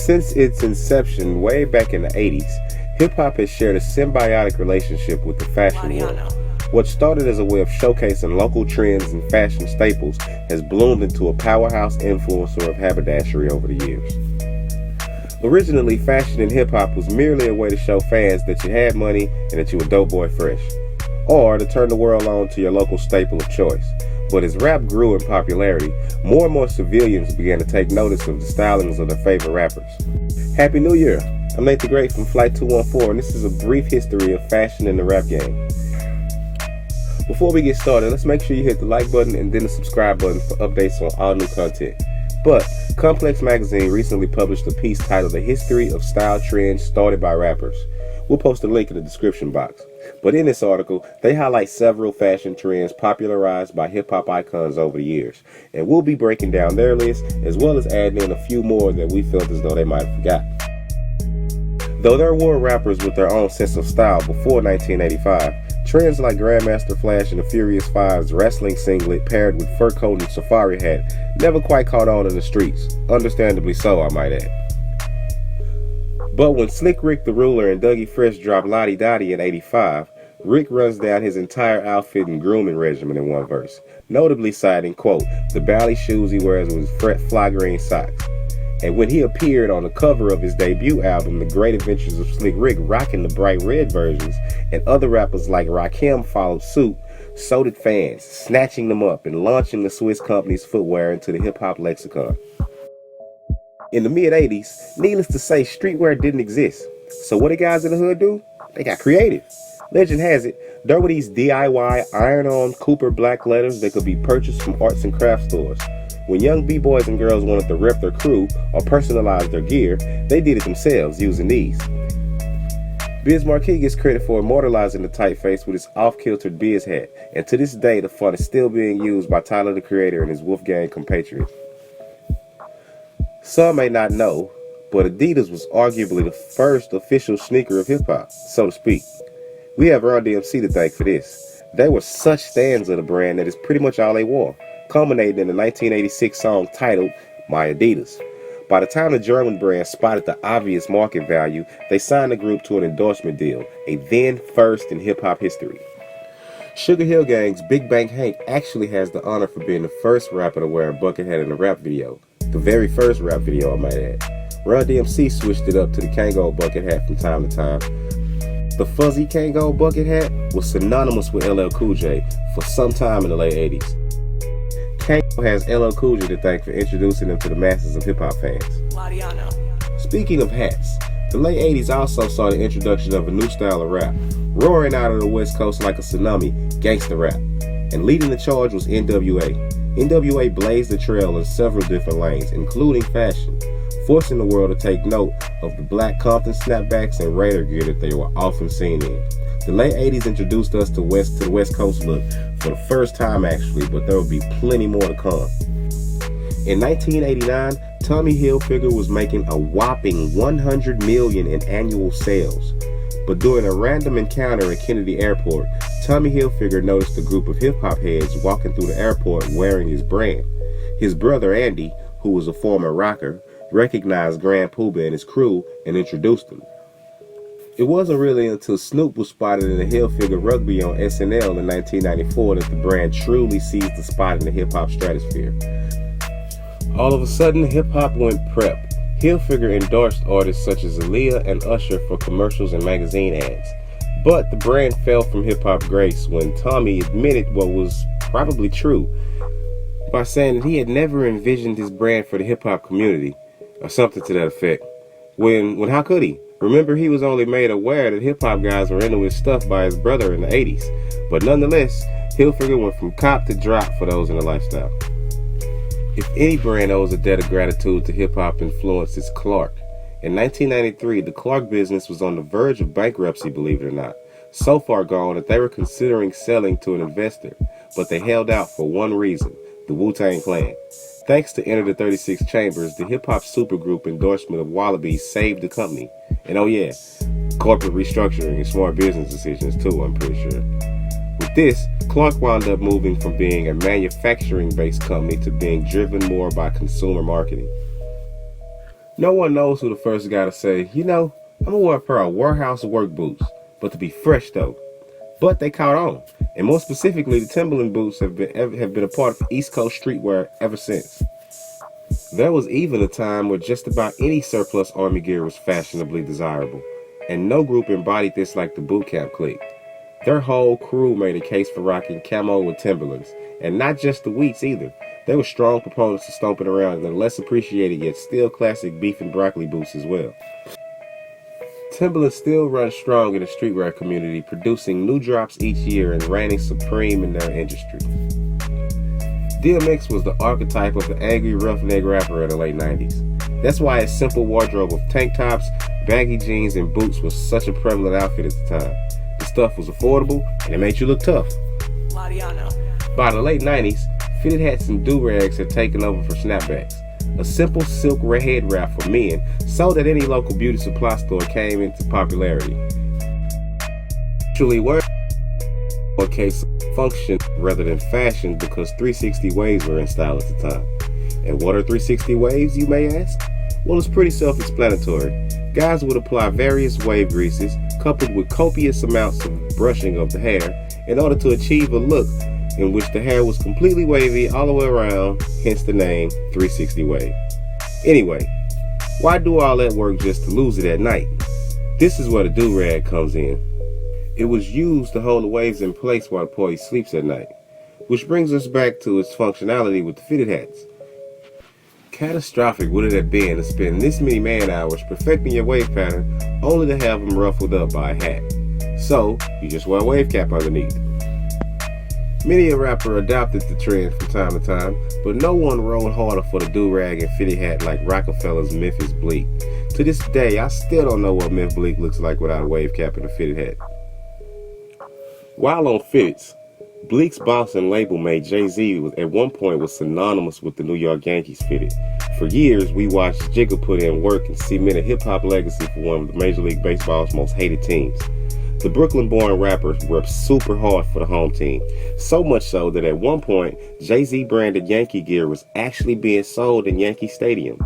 Since its inception way back in the 80s, hip-hop has shared a symbiotic relationship with the fashion world. What started as a way of showcasing local trends and fashion staples has bloomed into a powerhouse influencer of haberdashery over the years. Originally, fashion in hip-hop was merely a way to show fans that you had money and that you were dope boy fresh, or to turn the world on to your local staple of choice. But as rap grew in popularity, more and more civilians began to take notice of the stylings of their favorite rappers. Happy New Year! I'm Nate the Great from Flight 214, and this is a brief history of fashion in the rap game. Before we get started, let's make sure you hit the like button and then the subscribe button for updates on all new content. But Complex Magazine recently published a piece titled The History of Style Trends Started by Rappers. We'll post a link in the description box. But in this article, they highlight several fashion trends popularized by hip-hop icons over the years. And we'll be breaking down their list, as well as adding in a few more that we felt as though they might have forgotten. Though there were rappers with their own sense of style before 1985, trends like Grandmaster Flash and the Furious Five's wrestling singlet paired with fur coat and safari hat never quite caught on in the streets. Understandably so, I might add. But when Slick Rick the Ruler and Dougie Fresh dropped Lottie Dottie in 85, Rick runs down his entire outfit and grooming regimen in one verse, notably citing, quote, the bally shoes he wears with his fly green socks. And when he appeared on the cover of his debut album, The Great Adventures of Slick Rick, rocking the bright red versions, and other rappers like Rakim followed suit, so did fans, snatching them up and launching the Swiss company's footwear into the hip-hop lexicon. In the mid-80s, needless to say, streetwear didn't exist. So what did guys in the hood do? They got creative. Legend has it, there were these DIY iron-on Cooper black letters that could be purchased from arts and craft stores. When young b-boys and girls wanted to rep their crew or personalize their gear, they did it themselves using these. Biz Markie gets credit for immortalizing the typeface with his off-kiltered Biz hat, and to this day the font is still being used by Tyler the Creator and his Wolfgang compatriots. Some may not know, but Adidas was arguably the first official sneaker of hip-hop, so to speak. We have Run DMC to thank for this. They were such stands of the brand that it's pretty much all they wore, culminating in the 1986 song titled My Adidas. By the time the German brand spotted the obvious market value, they signed the group to an endorsement deal, a then first in hip-hop history. Sugar Hill Gang's Big Bank Hank actually has the honor for being the first rapper to wear a bucket hat in a rap video. The very first rap video, I might add. Run DMC switched it up to the Kangol bucket hat from time to time. The fuzzy Kangol bucket hat was synonymous with LL Cool J for some time in the late 80s. Kangol has LL Cool J to thank for introducing him to the masses of hip-hop fans. Speaking of hats, the late 80s also saw the introduction of a new style of rap, roaring out of the West Coast like a tsunami, gangsta rap. And leading the charge was NWA. NWA blazed the trail in several different lanes, including fashion, forcing the world to take note of the black Compton snapbacks and Raider gear that they were often seen in. The late 80s introduced us to the West Coast look for the first time actually, but there will be plenty more to come. In 1989, Tommy Hilfiger was making a whopping $100 million in annual sales. But during a random encounter at Kennedy Airport, Tommy Hilfiger noticed a group of hip-hop heads walking through the airport wearing his brand. His brother Andy, who was a former rocker, recognized Grand Poobah and his crew and introduced him. It wasn't really until Snoop was spotted in the Hilfiger rugby on SNL in 1994 that the brand truly seized the spot in the hip-hop stratosphere. All of a sudden, hip-hop went prep. Hilfiger endorsed artists such as Aaliyah and Usher for commercials and magazine ads. But the brand fell from hip-hop grace when Tommy admitted what was probably true by saying that he had never envisioned his brand for the hip-hop community, or something to that effect. When how could he? Remember, he was only made aware that hip-hop guys were into his stuff by his brother in the 80s. But nonetheless, Hilfiger went from cop to drop for those in the lifestyle. If any brand owes a debt of gratitude to hip-hop influence, it's Clark. In 1993, the Clark business was on the verge of bankruptcy, believe it or not. So far gone that they were considering selling to an investor, but they held out for one reason, the Wu-Tang Clan. Thanks to Enter the 36 Chambers, the hip-hop supergroup endorsement of Wallabies saved the company. And oh yeah, corporate restructuring and smart business decisions too, I'm pretty sure. With this, Clark wound up moving from being a manufacturing-based company to being driven more by consumer marketing. No one knows who the first guy to say, I'm gonna wear a pair of warehouse work boots, but to be fresh though. But they caught on, and more specifically, the Timberland boots have been a part of East Coast streetwear ever since. There was even a time where just about any surplus army gear was fashionably desirable, and no group embodied this like the boot camp clique. Their whole crew made a case for rocking camo with Timberlands, and not just the Wheats either. They were strong proponents of stomping around in the less appreciated yet still classic beef and broccoli boots as well. Timberland still runs strong in the streetwear community, producing new drops each year and reigning supreme in their industry. DMX was the archetype of the angry roughneck rapper of the late 90s. That's why his simple wardrobe of tank tops, baggy jeans, and boots was such a prevalent outfit at the time. The stuff was affordable and it made you look tough. Mariano. By the late 90s, fitted hats and do-rags had taken over for snapbacks. A simple silk head wrap for men sold at any local beauty supply store came into popularity. Actually, were a case of function rather than fashion because 360 waves were in style at the time. And what are 360 waves, you may ask? Well, it's pretty self-explanatory. Guys would apply various wave greases coupled with copious amounts of brushing of the hair in order to achieve a look in which the hair was completely wavy all the way around, hence the name 360 wave. Anyway, why do all that work just to lose it at night? This is where the do-rag comes in. It was used to hold the waves in place while the party sleeps at night, which brings us back to its functionality with the fitted hats. Catastrophic would it have been to spend this many man hours perfecting your wave pattern only to have them ruffled up by a hat. So, you just wear a wave cap underneath. Many a rapper adopted the trend from time to time, but no one rode harder for the do-rag and fitted hat like Rockefeller's Memphis Bleek. To this day, I still don't know what Memphis Bleek looks like without a wave cap and a fitted hat. While on fitteds, Bleek's boss and label mate Jay-Z at one point was synonymous with the New York Yankees fitted. For years, we watched Jigga put in work and cement a hip-hop legacy for one of the Major League Baseball's most hated teams. The Brooklyn-born rapper worked super hard for the home team, so much so that at one point, Jay-Z branded Yankee gear was actually being sold in Yankee Stadium.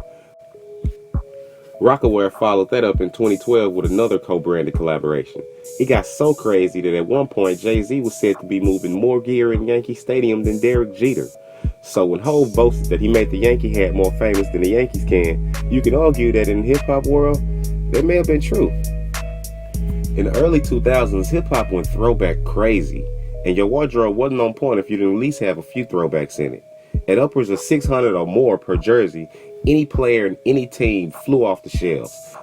Rockaware followed that up in 2012 with another co-branded collaboration. It got so crazy that at one point, Jay-Z was said to be moving more gear in Yankee Stadium than Derek Jeter. So when Hov boasted that he made the Yankee hat more famous than the Yankees can, you can argue that in the hip-hop world, that may have been true. In the early 2000s, hip-hop went throwback crazy, and your wardrobe wasn't on point if you didn't at least have a few throwbacks in it. At upwards of 600 or more per jersey, any player in any team flew off the shelves.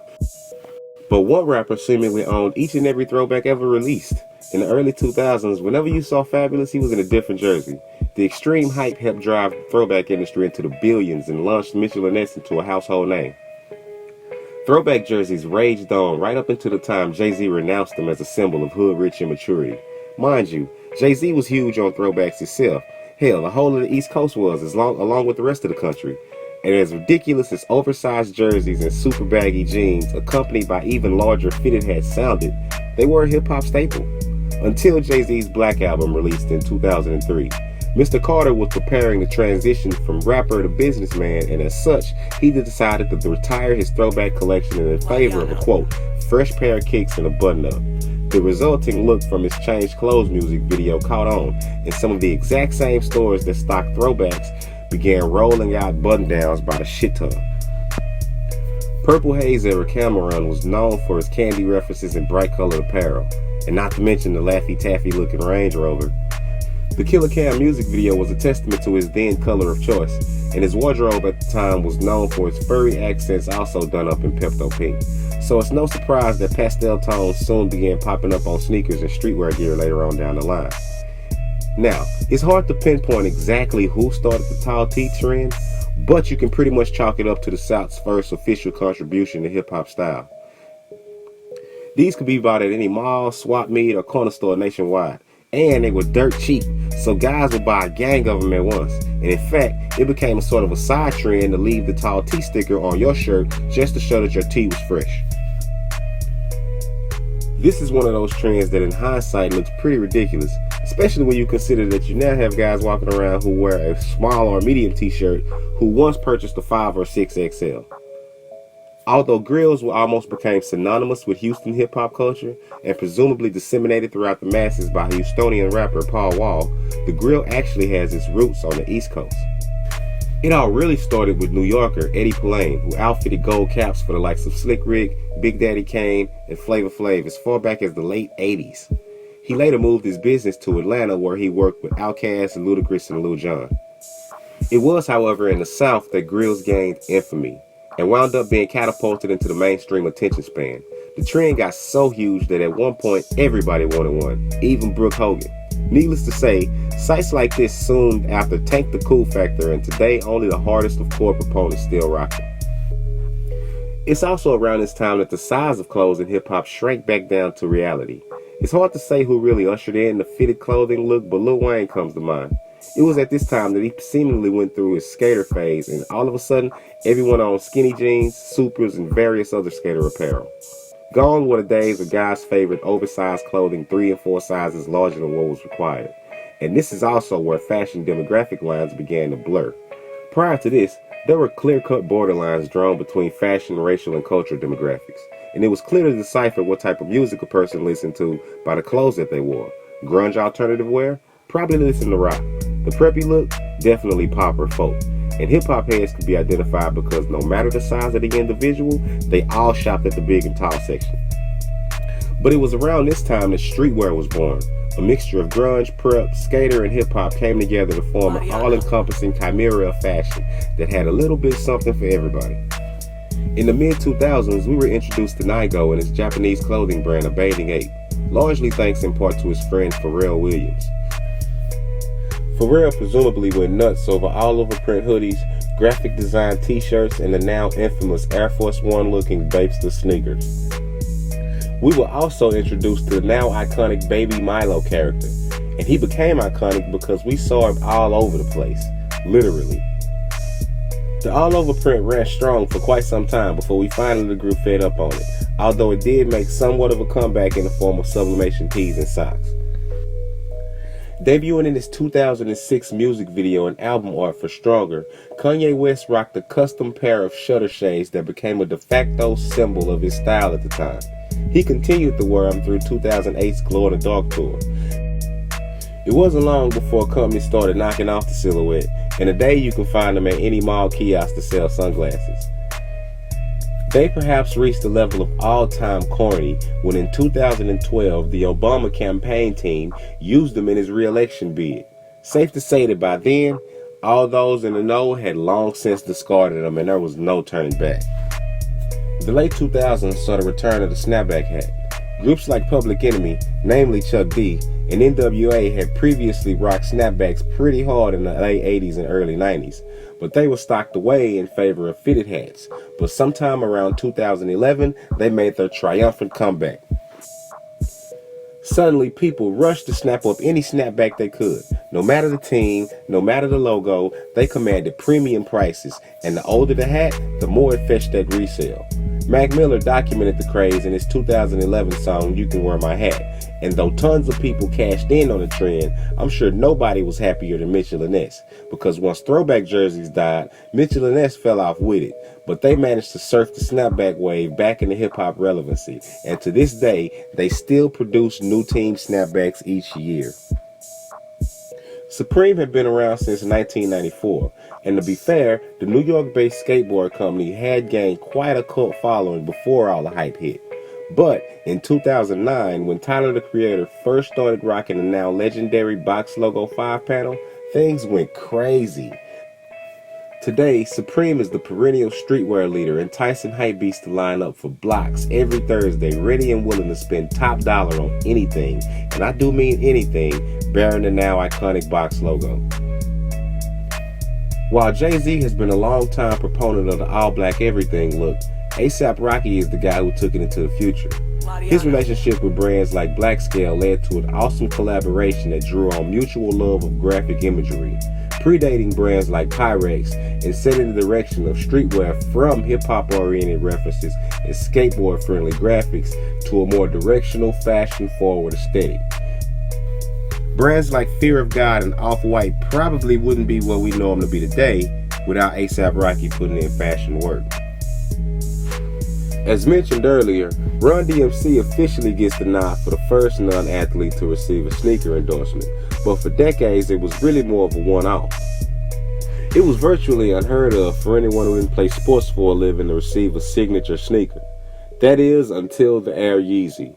But one rapper seemingly owned each and every throwback ever released. In the early 2000s, whenever you saw Fabulous, he was in a different jersey. The extreme hype helped drive the throwback industry into the billions and launched Mitchell & Ness into a household name. Throwback jerseys raged on right up until the time Jay-Z renounced them as a symbol of hood-rich immaturity. Mind you, Jay-Z was huge on throwbacks himself. Hell, the whole of the East Coast was, along with the rest of the country. And as ridiculous as oversized jerseys and super baggy jeans, accompanied by even larger fitted hats sounded, they were a hip-hop staple. Until Jay-Z's Black album released in 2003. Mr. Carter was preparing the transition from rapper to businessman, and as such, he decided to retire his throwback collection in favor of a, quote, fresh pair of kicks and a button-up. The resulting look from his Changed Clothes music video caught on, and some of the exact same stores that stocked throwbacks began rolling out button-downs by the shit ton. Purple Haze era Cameron was known for his candy references and bright-colored apparel, and not to mention the Laffy Taffy-looking Range Rover. The Killer Cam music video was a testament to his then color of choice, and his wardrobe at the time was known for its furry accents also done up in Pepto pink. So it's no surprise that pastel tones soon began popping up on sneakers and streetwear gear later on down the line. Now, it's hard to pinpoint exactly who started the tall tee trend, but you can pretty much chalk it up to the South's first official contribution to hip-hop style. These could be bought at any mall, swap meet, or corner store nationwide. And they were dirt cheap, so guys would buy a gang of them at once. And in fact, it became a sort of a side trend to leave the tall tee sticker on your shirt just to show that your tee was fresh. This is one of those trends that in hindsight looks pretty ridiculous, especially when you consider that you now have guys walking around who wear a small or medium t-shirt who once purchased a 5 or 6 XL. Although grills were almost became synonymous with Houston hip-hop culture and presumably disseminated throughout the masses by Houstonian rapper Paul Wall, the grill actually has its roots on the East Coast. It all really started with New Yorker Eddie Pulane, who outfitted gold caps for the likes of Slick Rick, Big Daddy Kane, and Flavor Flav as far back as the late 80s. He later moved his business to Atlanta, where he worked with Outkast, Ludacris, and Lil Jon. It was, however, in the South that grills gained infamy and wound up being catapulted into the mainstream attention span. The trend got so huge that at one point everybody wanted one, even Brooke Hogan. Needless to say, sites like this soon after tanked the cool factor, and today only the hardest of core proponents still rock it. It's also around this time that the size of clothes in hip-hop shrank back down to reality. It's hard to say who really ushered in the fitted clothing look, but Lil Wayne comes to mind. It was at this time that he seemingly went through his skater phase, and all of a sudden, everyone owned skinny jeans, supers, and various other skater apparel. Gone were the days of guys' favorite oversized clothing 3 and 4 sizes larger than what was required. And this is also where fashion demographic lines began to blur. Prior to this, there were clear-cut borderlines drawn between fashion, racial, and cultural demographics. And it was clear to decipher what type of music a person listened to by the clothes that they wore. Grunge alternative wear? Probably listen to rock. The preppy look? Definitely pop or folk. And hip-hop heads could be identified because no matter the size of the individual, they all shopped at the big and tall section. But it was around this time that streetwear was born. A mixture of grunge, prep, skater, and hip-hop came together to form an all-encompassing chimera of fashion that had a little bit something for everybody. In the mid-2000s, we were introduced to Nigo and his Japanese clothing brand, A Bathing Ape, largely thanks in part to his friend Pharrell Williams. Pharrell presumably went nuts over all-over print hoodies, graphic design t-shirts, and the now infamous Air Force One looking Bapester sneakers. We were also introduced to the now iconic Baby Milo character, and he became iconic because we saw him all over the place, literally. The all-over print ran strong for quite some time before we finally grew fed up on it, although it did make somewhat of a comeback in the form of sublimation tees and socks. Debuting in his 2006 music video and album art for Stronger, Kanye West rocked a custom pair of shutter shades that became a de facto symbol of his style at the time. He continued to wear them through 2008's Glow in the Dark tour. It wasn't long before companies started knocking off the silhouette, and today you can find them at any mall kiosk to sell sunglasses. They perhaps reached the level of all-time corny when in 2012 the Obama campaign team used them in his re-election bid. Safe to say that by then, all those in the know had long since discarded them and there was no turning back. The late 2000s saw the return of the snapback hat. Groups like Public Enemy, namely Chuck D, and NWA had previously rocked snapbacks pretty hard in the late 80s and early 90s, but they were stocked away in favor of fitted hats. But sometime around 2011, they made their triumphant comeback. Suddenly, people rushed to snap up any snapback they could. No matter the team, no matter the logo, they commanded premium prices, and the older the hat, the more it fetched at resale. Mac Miller documented the craze in his 2011 song, You Can Wear My Hat, and though tons of people cashed in on the trend, I'm sure nobody was happier than Mitchell and Ness, because once throwback jerseys died, Mitchell and Ness fell off with it, but they managed to surf the snapback wave back into hip-hop relevancy, and to this day, they still produce new team snapbacks each year. Supreme had been around since 1994, and to be fair, the New York-based skateboard company had gained quite a cult following before all the hype hit. But in 2009, when Tyler the Creator first started rocking the now legendary box logo 5-panel, things went crazy. Today, Supreme is the perennial streetwear leader, enticing hypebeasts to line up for blocks every Thursday, ready and willing to spend top dollar on anything, and I do mean anything, bearing the now iconic box logo. While Jay-Z has been a long-time proponent of the all-black everything look, A$AP Rocky is the guy who took it into the future. His relationship with brands like Blackscale led to an awesome collaboration that drew on mutual love of graphic imagery, predating brands like Pyrex and setting the direction of streetwear from hip-hop oriented references and skateboard-friendly graphics to a more directional, fashion-forward aesthetic. Brands like Fear of God and Off-White probably wouldn't be what we know them to be today without A$AP Rocky putting in fashion work. As mentioned earlier, Run DMC officially gets the nod for the first non-athlete to receive a sneaker endorsement, but for decades it was really more of a one-off. It was virtually unheard of for anyone who didn't play sports for a living to receive a signature sneaker. That is, until the Air Yeezy.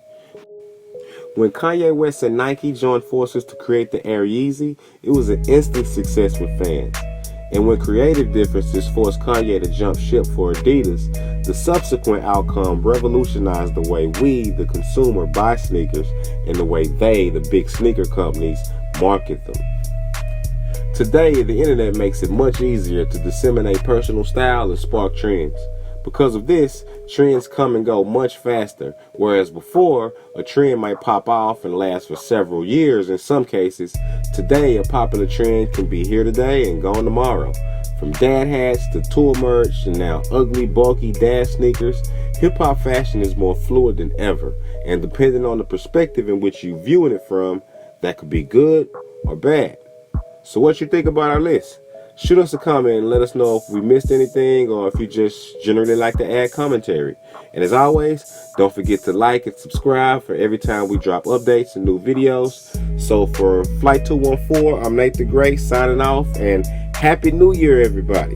When Kanye West and Nike joined forces to create the Air Yeezy, it was an instant success with fans. And when creative differences forced Kanye to jump ship for Adidas, the subsequent outcome revolutionized the way we, the consumer, buy sneakers and the way they, the big sneaker companies, market them. Today, the internet makes it much easier to disseminate personal style and spark trends. Because of this, trends come and go much faster, whereas before, a trend might pop off and last for several years in some cases. Today, a popular trend can be here today and gone tomorrow. From dad hats to tour merch and now ugly, bulky dad sneakers, hip-hop fashion is more fluid than ever, and depending on the perspective in which you're viewing it from, that could be good or bad. So what you think about our list? Shoot us a comment and let us know if we missed anything or if you just generally like to add commentary. And as always, don't forget to like and subscribe for every time we drop updates and new videos. So for Flight 214, I'm Nate the Great signing off, and Happy New Year, everybody.